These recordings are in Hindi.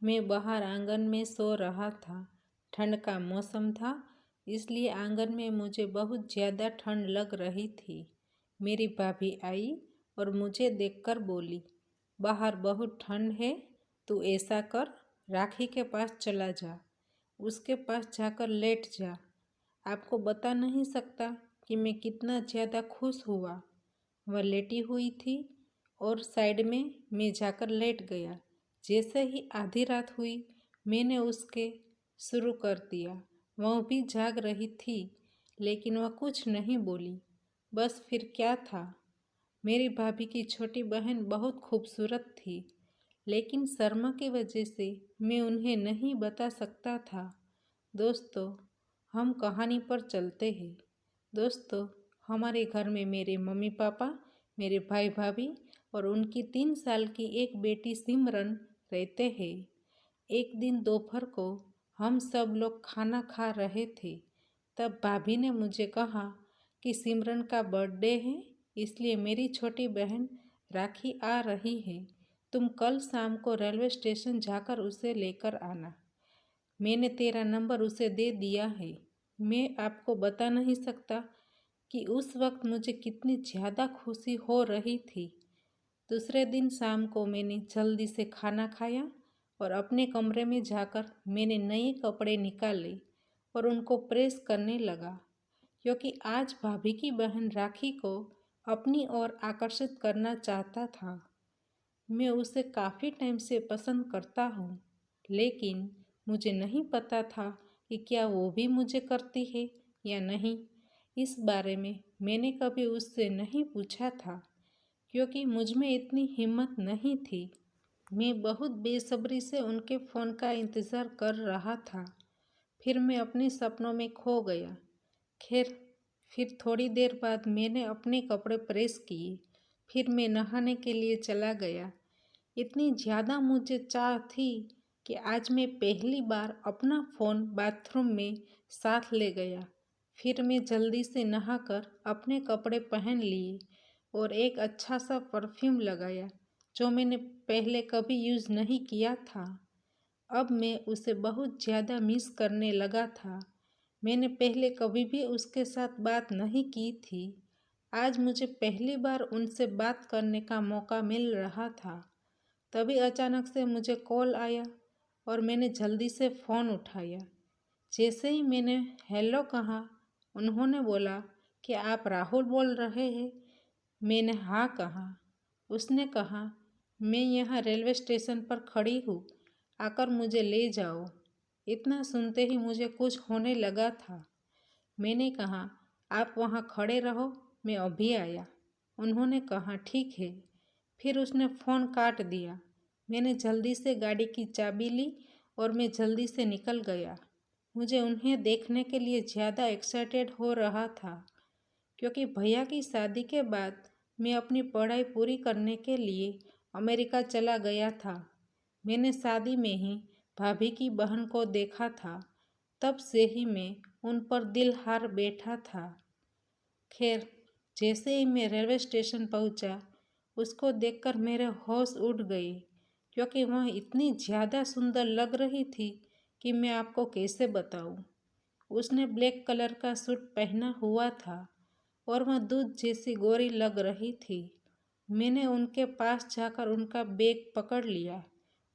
मैं बाहर आंगन में सो रहा था। ठंड का मौसम था, इसलिए आंगन में मुझे बहुत ज़्यादा ठंड लग रही थी। मेरी भाभी आई और मुझे देखकर बोली, बाहर बहुत ठंड है, तू ऐसा कर, राखी के पास चला जा, उसके पास जाकर लेट जा। आपको बता नहीं सकता कि मैं कितना ज़्यादा खुश हुआ। वह लेटी हुई थी और साइड में मैं जाकर लेट गया। जैसे ही आधी रात हुई, मैंने उसके शुरू कर दिया। वह भी जाग रही थी, लेकिन वह कुछ नहीं बोली। बस फिर क्या था। मेरी भाभी की छोटी बहन बहुत खूबसूरत थी, लेकिन शर्मा की वजह से मैं उन्हें नहीं बता सकता था। दोस्तों, हम कहानी पर चलते हैं। दोस्तों, हमारे घर में मेरे मम्मी पापा, मेरे भाई भाभी और उनकी 3 साल की एक बेटी सिमरन रहते हैं। एक दिन दोपहर को हम सब लोग खाना खा रहे थे। तब भाभी ने मुझे कहा कि सिमरन का बर्थडे है, इसलिए मेरी छोटी बहन राखी आ रही है। तुम कल शाम को रेलवे स्टेशन जाकर उसे लेकर आना। मैंने तेरा नंबर उसे दे दिया है। मैं आपको बता नहीं सकता कि उस वक्त मुझे कितनी ज़्यादा खुशी हो रही थी। दूसरे दिन शाम को मैंने जल्दी से खाना खाया और अपने कमरे में जाकर मैंने नए कपड़े निकाले और उनको प्रेस करने लगा, क्योंकि आज भाभी की बहन राखी को अपनी ओर आकर्षित करना चाहता था। मैं उसे काफ़ी टाइम से पसंद करता हूँ, लेकिन मुझे नहीं पता था कि क्या वो भी मुझे करती है या नहीं। इस बारे में मैंने कभी उससे नहीं पूछा था, क्योंकि मुझ में इतनी हिम्मत नहीं थी। मैं बहुत बेसब्री से उनके फ़ोन का इंतज़ार कर रहा था। फिर मैं अपने सपनों में खो गया। खैर, फिर थोड़ी देर बाद मैंने अपने कपड़े प्रेस किए। फिर मैं नहाने के लिए चला गया। इतनी ज़्यादा मुझे चाह थी कि आज मैं पहली बार अपना फ़ोन बाथरूम में साथ ले गया। फिर मैं जल्दी से नहाकर अपने कपड़े पहन लिए और एक अच्छा सा परफ्यूम लगाया, जो मैंने पहले कभी यूज़ नहीं किया था। अब मैं उसे बहुत ज़्यादा मिस करने लगा था। मैंने पहले कभी भी उसके साथ बात नहीं की थी। आज मुझे पहली बार उनसे बात करने का मौका मिल रहा था। तभी अचानक से मुझे कॉल आया और मैंने जल्दी से फ़ोन उठाया। जैसे ही मैंने हेलो कहा, उन्होंने बोला कि आप राहुल बोल रहे हैं। मैंने हाँ कहा। उसने कहा, मैं यहाँ रेलवे स्टेशन पर खड़ी हूँ, आकर मुझे ले जाओ। इतना सुनते ही मुझे कुछ होने लगा था। मैंने कहा, आप वहाँ खड़े रहो, मैं अभी आया। उन्होंने कहा, ठीक है। फिर उसने फ़ोन काट दिया। मैंने जल्दी से गाड़ी की चाबी ली और मैं जल्दी से निकल गया। मुझे उन्हें देखने के लिए ज़्यादा एक्साइटेड हो रहा था, क्योंकि भैया की शादी के बाद मैं अपनी पढ़ाई पूरी करने के लिए अमेरिका चला गया था। मैंने शादी में ही भाभी की बहन को देखा था। तब से ही मैं उन पर दिल हार बैठा था। खैर, जैसे ही मैं रेलवे स्टेशन पहुंचा, उसको देखकर मेरे होश उड़ गए, क्योंकि वह इतनी ज़्यादा सुंदर लग रही थी कि मैं आपको कैसे बताऊं। उसने ब्लैक कलर का सूट पहना हुआ था और वह दूध जैसी गोरी लग रही थी। मैंने उनके पास जाकर उनका बैग पकड़ लिया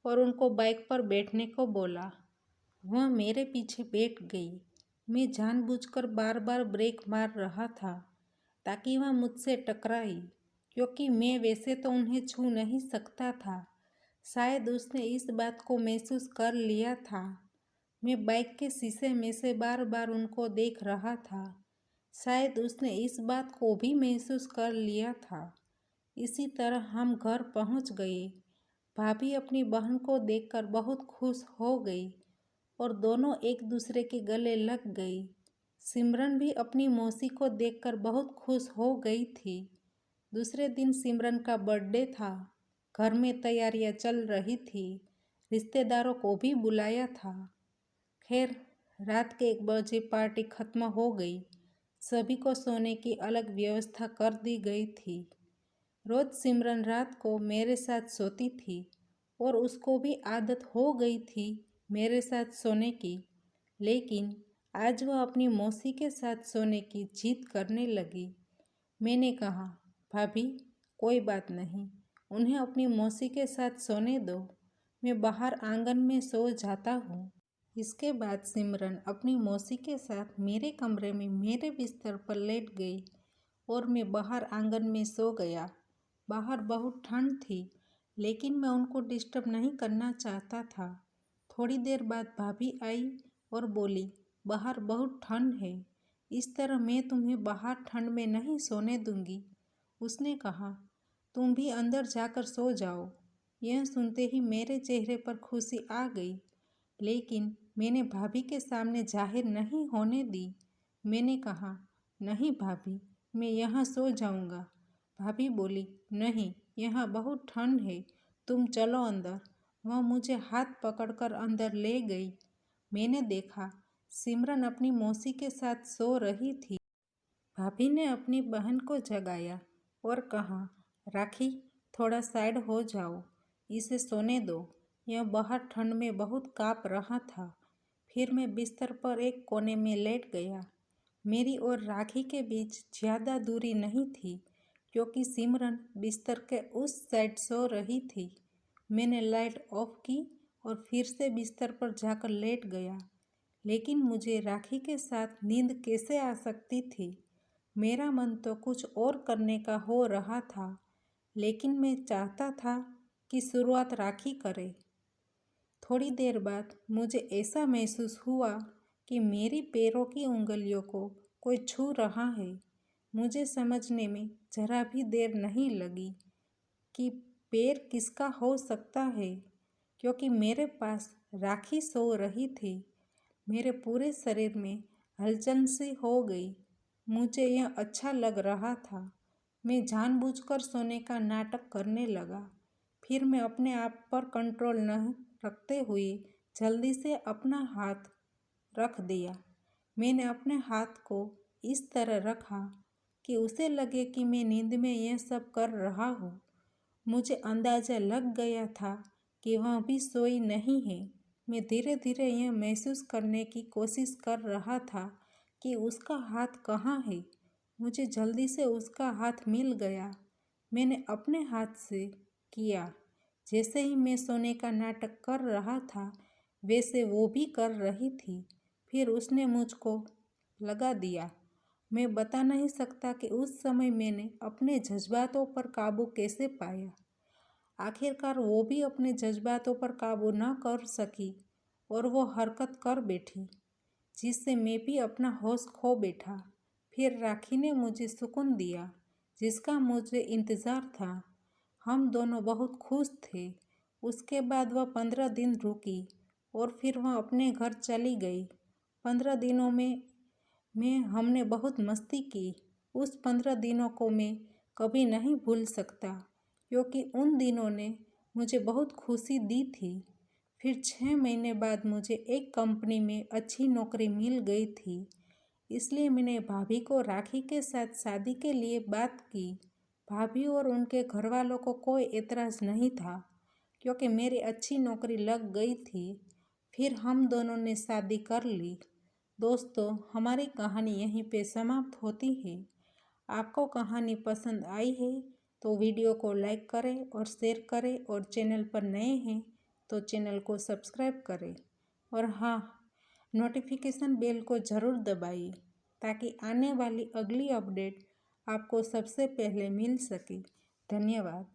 और उनको बाइक पर बैठने को बोला। वह मेरे पीछे बैठ गई। मैं जानबूझकर बार बार ब्रेक मार रहा था ताकि वह मुझसे टकराई, क्योंकि मैं वैसे तो उन्हें छू नहीं सकता था। शायद उसने इस बात को महसूस कर लिया था। मैं बाइक के शीशे में से बार बार उनको देख रहा था। शायद उसने इस बात को भी महसूस कर लिया था। इसी तरह हम घर पहुंच गए। भाभी अपनी बहन को देखकर बहुत खुश हो गई और दोनों एक दूसरे के गले लग गई। सिमरन भी अपनी मौसी को देखकर बहुत खुश हो गई थी। दूसरे दिन सिमरन का बर्थडे था। घर में तैयारियां चल रही थी। रिश्तेदारों को भी बुलाया था। खैर, रात के 1 बजे पार्टी खत्म हो गई। सभी को सोने की अलग व्यवस्था कर दी गई थी। रोज सिमरन रात को मेरे साथ सोती थी और उसको भी आदत हो गई थी मेरे साथ सोने की। लेकिन आज वह अपनी मौसी के साथ सोने की जिद करने लगी। मैंने कहा, भाभी कोई बात नहीं, उन्हें अपनी मौसी के साथ सोने दो, मैं बाहर आंगन में सो जाता हूँ। इसके बाद सिमरन अपनी मौसी के साथ मेरे कमरे में मेरे बिस्तर पर लेट गई और मैं बाहर आंगन में सो गया। बाहर बहुत ठंड थी, लेकिन मैं उनको डिस्टर्ब नहीं करना चाहता था। थोड़ी देर बाद भाभी आई और बोली, बाहर बहुत ठंड है, इस तरह मैं तुम्हें बाहर ठंड में नहीं सोने दूंगी। उसने कहा, तुम भी अंदर जाकर सो जाओ। यह सुनते ही मेरे चेहरे पर खुशी आ गई, लेकिन मैंने भाभी के सामने जाहिर नहीं होने दी। मैंने कहा, नहीं भाभी, मैं यहाँ सो जाऊँगा। भाभी बोली, नहीं, यहाँ बहुत ठंड है, तुम चलो अंदर। वह मुझे हाथ पकड़कर अंदर ले गई। मैंने देखा सिमरन अपनी मौसी के साथ सो रही थी। भाभी ने अपनी बहन को जगाया और कहा, राखी थोड़ा साइड हो जाओ, इसे सोने दो, यह बाहर ठंड में बहुत काँप रहा था। फिर मैं बिस्तर पर एक कोने में लेट गया। मेरी और राखी के बीच ज़्यादा दूरी नहीं थी, क्योंकि सिमरन बिस्तर के उस साइड सो रही थी। मैंने लाइट ऑफ की और फिर से बिस्तर पर जाकर लेट गया। लेकिन मुझे राखी के साथ नींद कैसे आ सकती थी? मेरा मन तो कुछ और करने का हो रहा था, लेकिन मैं चाहता था कि शुरुआत राखी करे। थोड़ी देर बाद मुझे ऐसा महसूस हुआ कि मेरी पैरों की उंगलियों को कोई छू रहा है। मुझे समझने में जरा भी देर नहीं लगी कि पैर किसका हो सकता है, क्योंकि मेरे पास राखी सो रही थी। मेरे पूरे शरीर में हलचल सी हो गई। मुझे यह अच्छा लग रहा था। मैं जानबूझकर सोने का नाटक करने लगा। फिर मैं अपने आप पर कंट्रोल न रखते हुए जल्दी से अपना हाथ रख दिया। मैंने अपने हाथ को इस तरह रखा कि उसे लगे कि मैं नींद में यह सब कर रहा हूँ। मुझे अंदाज़ा लग गया था कि वह भी सोई नहीं है। मैं धीरे धीरे यह महसूस करने की कोशिश कर रहा था कि उसका हाथ कहाँ है। मुझे जल्दी से उसका हाथ मिल गया। मैंने अपने हाथ से किया। जैसे ही मैं सोने का नाटक कर रहा था, वैसे वो भी कर रही थी। फिर उसने मुझको लगा दिया। मैं बता नहीं सकता कि उस समय मैंने अपने जज्बातों पर काबू कैसे पाया। आखिरकार वो भी अपने जज्बातों पर काबू न कर सकी और वो हरकत कर बैठी, जिससे मैं भी अपना होश खो बैठा। फिर राखी ने मुझे सुकून दिया, जिसका मुझे इंतज़ार था। हम दोनों बहुत खुश थे। उसके बाद वह 15 दिन रुकी और फिर वह अपने घर चली गई। 15 दिनों में हमने बहुत मस्ती की। उस 15 दिनों को मैं कभी नहीं भूल सकता, क्योंकि उन दिनों ने मुझे बहुत खुशी दी थी। फिर 6 महीने बाद मुझे एक कंपनी में अच्छी नौकरी मिल गई थी, इसलिए मैंने भाभी को राखी के साथ शादी के लिए बात की। भाभी और उनके घर वालों को कोई एतराज़ नहीं था, क्योंकि मेरी अच्छी नौकरी लग गई थी। फिर हम दोनों ने शादी कर ली। दोस्तों, हमारी कहानी यहीं पे समाप्त होती है। आपको कहानी पसंद आई है तो वीडियो को लाइक करें और शेयर करें, और चैनल पर नए हैं तो चैनल को सब्सक्राइब करें, और हाँ, नोटिफिकेशन बेल को ज़रूर दबाइए ताकि आने वाली अगली अपडेट आपको सबसे पहले मिल सके। धन्यवाद।